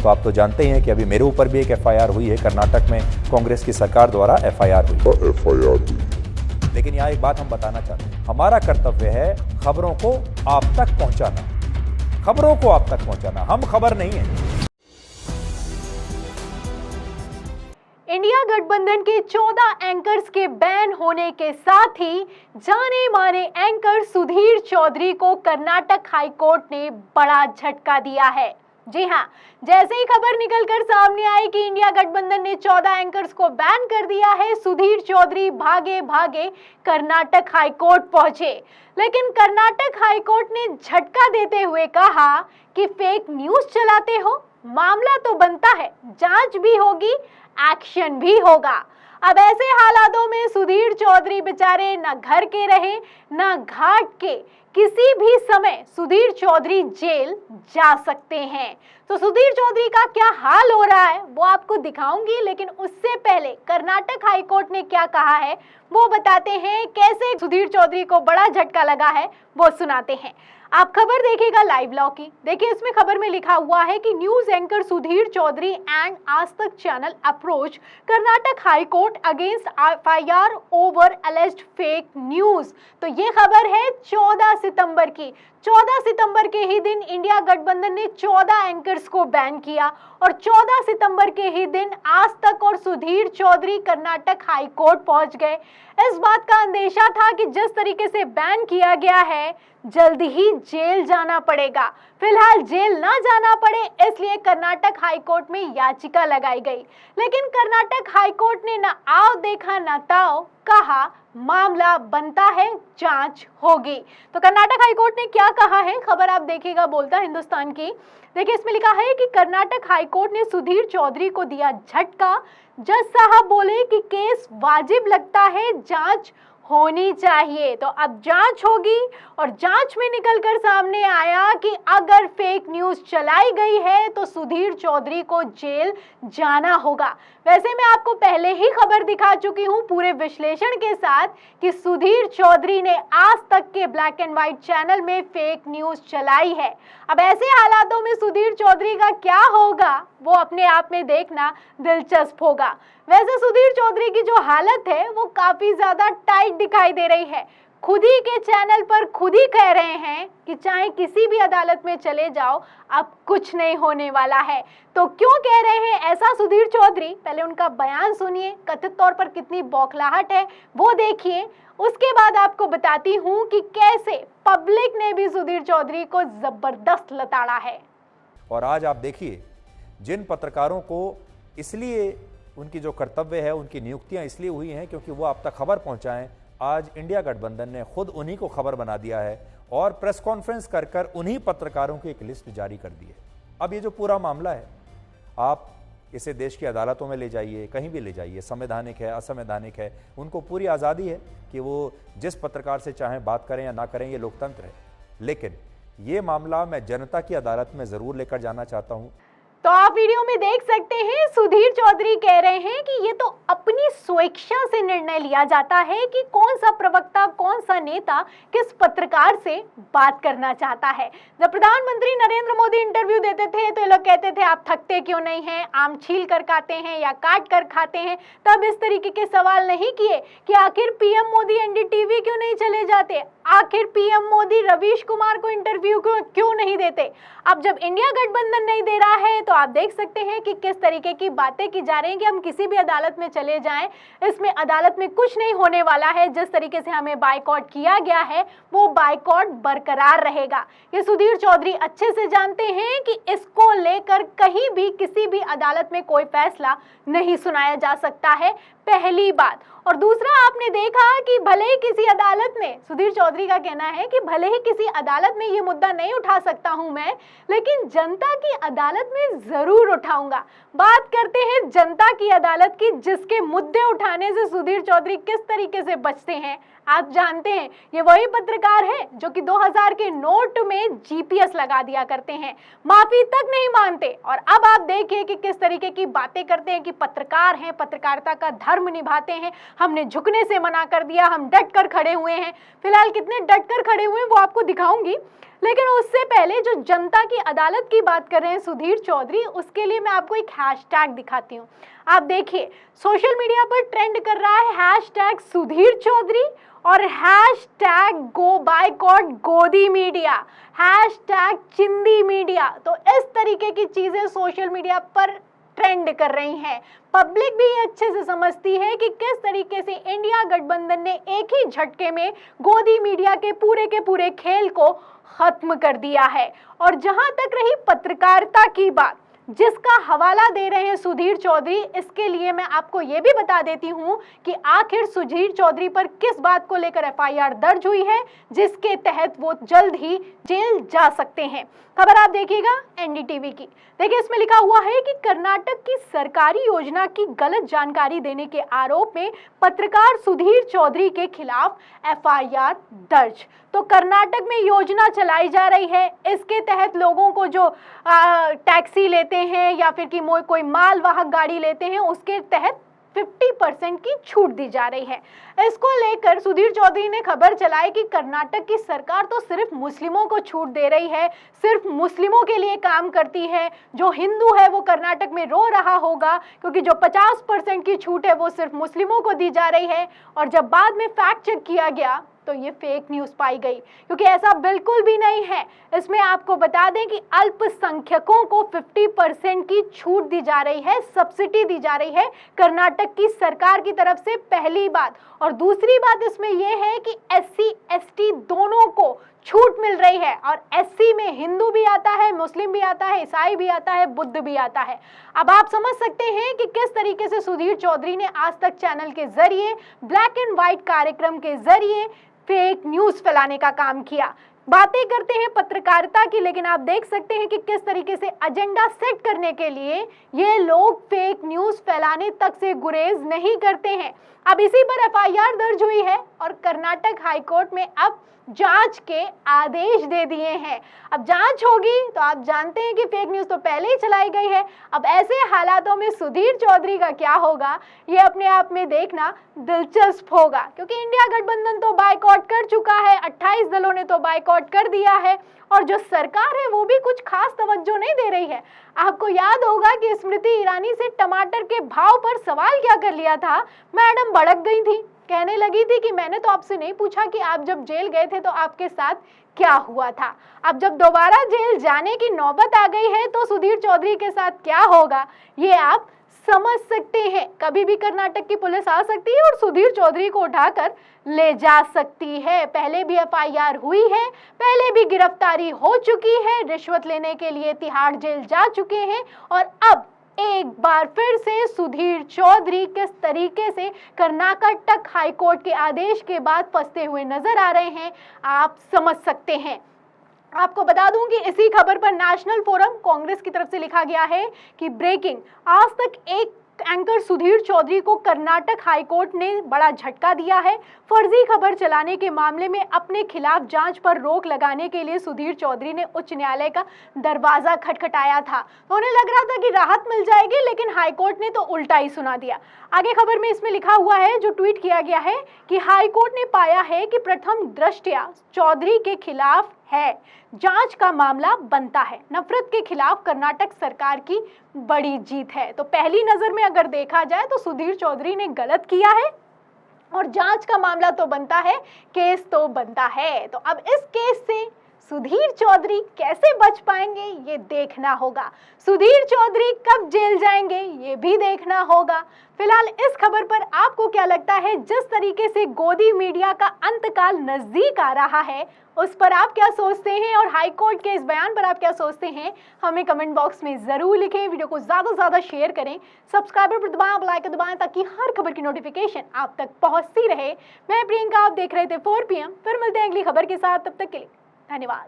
तो आप तो जानते ही हैं कि अभी मेरे ऊपर भी एक एफआईआर हुई है, कर्नाटक में कांग्रेस की सरकार द्वारा एफआईआर हुई। लेकिन यहाँ एक बात हम बताना चाहते हैं, हमारा कर्तव्य है खबरों को आप तक पहुंचाना, खबरों को आप तक पहुंचाना, हम खबर नहीं है। इंडिया गठबंधन के 14 एंकर्स के बैन होने के साथ ही जाने माने एंकर सुधीर चौधरी को कर्नाटक हाईकोर्ट ने बड़ा झटका दिया है। जी हां, जैसे ही खबर निकलकर सामने आई कि इंडिया गठबंधन ने 14 एंकर्स को बैन कर दिया है, सुधीर चौधरी भागे भागे कर्नाटक हाईकोर्ट पहुंचे। लेकिन कर्नाटक हाईकोर्ट ने झटका देते हुए कहा कि फेक न्यूज चलाते हो, मामला तो बनता है, जांच भी होगी, एक्शन भी होगा। अब ऐसे हालातों में सुधीर चौधरी बेचारे न घर के रहे न घाट के, किसी भी समय सुधीर चौधरी जेल जा सकते हैं। तो सुधीर चौधरी का क्या हाल हो रहा है वो आपको दिखाऊंगी, लेकिन उससे पहले कर्नाटक हाईकोर्ट ने क्या कहा है वो बताते हैं। कैसे सुधीर चौधरी को बड़ा झटका लगा है वो सुनाते हैं। आप खबर देखिएगा लाइव लॉ की। देखिए, इसमें खबर में लिखा हुआ है कि news anchor Sudhir Chaudhary and Aaj Tak channel approach Karnataka high court against FIR over alleged fake news. तो ये खबर है 14 सितंबर की। 14 सितंबर के ही दिन इंडिया गठबंधन ने 14 एंकर्स को बैन किया और 14 सितंबर के ही दिन आज तक और सुधीर चौधरी कर्नाटक हाई कोर्ट पहुंच गए। इस बात का अंदेशा था कि जिस तरीके से बैन किया गया है, जल्द ही जेल जाना पड़ेगा। फिलहाल जेल ना जाना पड़े इसलिए कर्नाटक हाईकोर्ट में याचिका लगाई गई, लेकिन कर्नाटक हाईकोर्ट ने ना आओ देखा ना ताओ, कहा मामला बनता है, जांच होगी। तो कर्नाटक हाईकोर्ट ने क्या कहा है, खबर आप देखिएगा बोलता हिंदुस्तान की। देखिए, इसमें लिखा है कि कर्नाटक हाईकोर्ट ने सुधीर चौधरी को दिया झटका। जज साहब बोले कि केस वाजिब लगता है, जांच होनी चाहिए। तो अब जांच होगी और जांच में निकलकर सामने आया कि अगर फेक न्यूज चलाई गई है तो सुधीर चौधरी को जेल जाना होगा। वैसे मैं आपको पहले ही खबर दिखा चुकी हूं पूरे विश्लेषण के साथ कि सुधीर चौधरी ने आज तक के ब्लैक एंड व्हाइट चैनल में फेक न्यूज चलाई है। अब ऐसे हालातों में सुधीर चौधरी का क्या होगा वो अपने आप में देखना दिलचस्प होगा। वैसे सुधीर चौधरी की जो हालत है वो काफी ज्यादा टाइट दिखाई दे रही है। खुद ही के चैनल पर खुद ही कह रहे हैं कि चाहे किसी भी अदालत में चले जाओ, अब कुछ नहीं होने वाला है। तो क्यों कह रहे हैं ऐसा सुधीर चौधरी, पहले उनका बयान सुनिए, कथित तौर पर कितनी बौखलाहट है वो देखिए। उसके बाद आपको बताती हूँ कि कैसे पब्लिक ने भी सुधीर चौधरी को जबरदस्त लताड़ा है। और आज आप देखिए, जिन पत्रकारों को इसलिए उनकी जो कर्तव्य है, उनकी नियुक्तियां इसलिए हुई हैं क्योंकि वो आप तक खबर पहुंचाएं, आज इंडिया गठबंधन ने खुद उन्हीं को खबर बना दिया है और प्रेस कॉन्फ्रेंस कर कर उन्हीं पत्रकारों की एक लिस्ट जारी कर दी है। अब ये जो पूरा मामला है, आप इसे देश की अदालतों में ले जाइए, कहीं भी ले जाइए, संवैधानिक है, असंवैधानिक है, उनको पूरी आज़ादी है कि वो जिस पत्रकार से चाहें बात करें या ना करें, ये लोकतंत्र है। लेकिन ये मामला मैं जनता की अदालत में ज़रूर लेकर जाना चाहता हूँ। तो आप वीडियो में देख सकते हैं सुधीर चौधरी कह रहे हैं कि ये तो अपनी स्वेच्छा से निर्णय लिया जाता है कि कौन सा प्रवक्ता, कौन सा नेता किस पत्रकार से बात करना चाहता है। जब प्रधानमंत्री नरेंद्र मोदी इंटरव्यू देते थे तो ये लोग कहते थे आप थकते क्यों नहीं हैं, आम छील कर खाते हैं या काट कर खाते हैं। तब इस तरीके के सवाल नहीं किए कि आखिर पीएम मोदी एनडीटीवी क्यों नहीं चले जाते, आखिर पीएम मोदी रवीश कुमार को इंटरव्यू क्यों नहीं देते। अब जब इंडिया गठबंधन नहीं दे रहा है तो आप देख सकते हैं कि किस तरीके की बातें की जा रही हैं कि हम किसी भी अदालत में चले जाएं, इसमें अदालत में कुछ नहीं होने वाला है। जिस तरीके से हमें बायकॉट किया गया है वो बायकॉट बरकरार रहेगा। ये सुधीर चौधरी अच्छे से जानते हैं कि इसको लेकर कहीं भी किसी भी अदालत में कोई फैसला नहीं सुनाया जा सकता है, पहली बात। और दूसरा, आपने देखा कि भले ही किसी अदालत में, सुधीर चौधरी का कहना है कि भले ही किसी अदालत में ये मुद्दा नहीं उठा सकता हूं मैं, लेकिन जनता की अदालत में जरूर उठाऊंगा। बात करते हैं जनता की अदालत की, जिसके मुद्दे उठाने से सुधीर चौधरी किस तरीके से बचते हैं आप जानते हैं। ये वही पत्रकार है जो कि 2000 के नोट में जीपीएस लगा दिया करते हैं, माफी तक नहीं मानते। और अब आप देखिए कि किस तरीके की बातें करते हैं कि पत्रकार हैं, पत्रकारिता का धर्म निभाते हैं। हमने झुकने से मना कर दिया, हम डट कर खड़े हुए हैं। फिलहाल कितने डट कर खड़े हुए हैं वो आपको दिखाऊंगी, लेकिन उससे पहले जो जनता की अदालत की बात कर रहे हैं सुधीर चौधरी, उसके लिए मैं आपको एक हैशटैग दिखाती हूँ। आप देखिए, सोशल मीडिया पर ट्रेंड कर रहा है हैशटैग सुधीर चौधरी और हैशटैग गो बायकॉट गोदी मीडिया, हैशटैग चिंदी मीडिया। तो इस तरीके की चीजें सोशल मीडिया पर ट्रेंड कर रही हैं। पब्लिक भी अच्छे से समझती है कि किस तरीके से इंडिया गठबंधन ने एक ही झटके में गोदी मीडिया के पूरे खेल को खत्म कर दिया है। और जहां तक रही पत्रकारिता की बात, जिसका हवाला दे रहे हैं सुधीर चौधरी, इसके लिए मैं आपको यह भी बता देती हूं कि आखिर सुधीर चौधरी पर किस बात को लेकर एफआईआर दर्ज हुई है, जिसके तहत वो जल्द ही जेल जा सकते हैं। खबर आप देखिएगा एनडीटीवी की। देखिए, इसमें लिखा हुआ है कि कर्नाटक की सरकारी योजना की गलत जानकारी देने के आरोप में पत्रकार सुधीर चौधरी के खिलाफ एफआईआर दर्ज। तो कर्नाटक में योजना चलाई जा रही है, इसके तहत लोगों को जो टैक्सी लेते हैं या फिर कि कोई मालवाहक गाड़ी लेते हैं, उसके तहत 50% की छूट दी जा रही है। इसको लेकर सुधीर चौधरी ने खबर चलाई कि कर्नाटक की सरकार तो सिर्फ मुस्लिमों को छूट दे रही है, सिर्फ मुस्लिमों के लिए काम करती है। जो हिंदू है वो कर्नाटक में रो रहा होगा क्योंकि जो 50% की छूट है वो सिर्फ मुस्लिमों को दी जा रही है। और जब बाद में फैक्ट चेक किया गया तो ये फेक न्यूज पाई गई, क्योंकि ऐसा बिल्कुल भी नहीं है। इसमें आपको बता दें कि अल्पसंख्यकों को 50% की छूट दी जा रही है, सब्सिडी दी जा रही है कर्नाटक की सरकार की तरफ से, पहली बात। और दूसरी बात इसमें यह है कि SC ST दोनों को छूट मिल रही है। और SC में हिंदू भी आता है, मुस्लिम भी आता है, ईसाई भी आता है, बुद्ध भी आता है। अब आप समझ सकते हैं कि किस तरीके से सुधीर चौधरी ने आज तक चैनल के जरिए, ब्लैक एंड व्हाइट कार्यक्रम के जरिए फेक न्यूज फैलाने का काम किया। बातें करते हैं पत्रकारिता की, लेकिन आप देख सकते हैं कि किस तरीके से एजेंडा सेट करने के लिए ये लोग फेक न्यूज फैलाने तक से गुरेज नहीं करते हैं। अब इसी पर एफआईआर दर्ज हुई है और कर्नाटक हाईकोर्ट में अब जांच के आदेश दे दिए हैं। अब जांच होगी तो आप जानते हैं कि फेक न्यूज तो पहले ही चलाई गई है। अब ऐसे हालातों में सुधीर चौधरी का क्या होगा, ये अपने आप में देखना दिलचस्प होगा, क्योंकि इंडिया गठबंधन तो बायकॉट कर चुका है, 28 दलों ने तो बायकॉट कर दिया है और जो सरकार है वो भी कुछ खास तवज्जो नहीं दे रही है। आपको याद होगा कि स्मृति ईरानी से टमाटर के भाव पर सवाल क्या कर लिया था, मैडम भड़क गई थी, कहने लगी थी कि मैंने तो आपसे नहीं पूछा कि आप जब जेल गए थे तो आपके साथ क्या हुआ था। अब जब दोबारा जेल जाने की नौबत आ गई है तो सुधीर चौधरी के साथ क्या होगा ये आप समझ सकते हैं। कभी भी कर्नाटक की पुलिस आ सकती है और सुधीर चौधरी को उठाकर ले जा सकती है। पहले भी एफआईआर हुई है, पहले भी गिरफ्तारी हो चुकी है, रिश्वत लेने के लिए तिहाड़ जेल जा चुके हैं और अब एक बार फिर से सुधीर चौधरी किस तरीके से कर्नाटक हाईकोर्ट के आदेश के बाद फंसते हुए नजर आ रहे हैं, आप समझ सकते हैं। आपको बता दूं कि इसी खबर पर नेशनल फोरम कांग्रेस की तरफ से लिखा गया है कि ब्रेकिंग, आज तक एक एंकर सुधीर चौधरी को कर्नाटक हाईकोर्ट ने बड़ा झटका दिया है। फर्जी खबर चलाने के मामले में अपने खिलाफ जांच पर रोक लगाने के लिए सुधीर चौधरी ने उच्च न्यायालय का दरवाजा खटखटाया था। तो उन्हें लग रहा था कि राहत मिल जाएगी, लेकिन हाईकोर्ट ने तो उल्टा ही सुना दिया। आगे खबर में इसमें लिखा हुआ है, जो ट्वीट किया गया है, कि हाईकोर्ट ने पाया है कि प्रथम दृष्टया चौधरी के खिलाफ है, जांच का मामला बनता है। नफरत के खिलाफ कर्नाटक सरकार की बड़ी जीत है। तो पहली नजर में अगर देखा जाए तो सुधीर चौधरी ने गलत किया है और जांच का मामला तो बनता है, केस तो बनता है। तो अब इस केस से सुधीर चौधरी कैसे बच पाएंगे ये देखना होगा। सुधीर चौधरी कब जेल जाएंगे ये भी देखना होगा। फिलहाल इस खबर पर आपको क्या लगता है, जिस तरीके से गोदी मीडिया का अंतकाल नजदीक आ रहा है उस पर आप क्या सोचते हैं और हाईकोर्ट के इस बयान पर आप क्या सोचते हैं, हमें कमेंट बॉक्स में जरूर लिखें। वीडियो को ज्यादा से ज्यादा शेयर करें, सब्सक्राइबर पर दबाएं, बेल आइकन दबाएं ताकि हर खबर की नोटिफिकेशन आप तक पहुंचती रहे। मैं प्रियंका, आप देख रहे थे 4 PM। फिर मिलते हैं अगली खबर के साथ, तब तक के लिए धन्यवाद।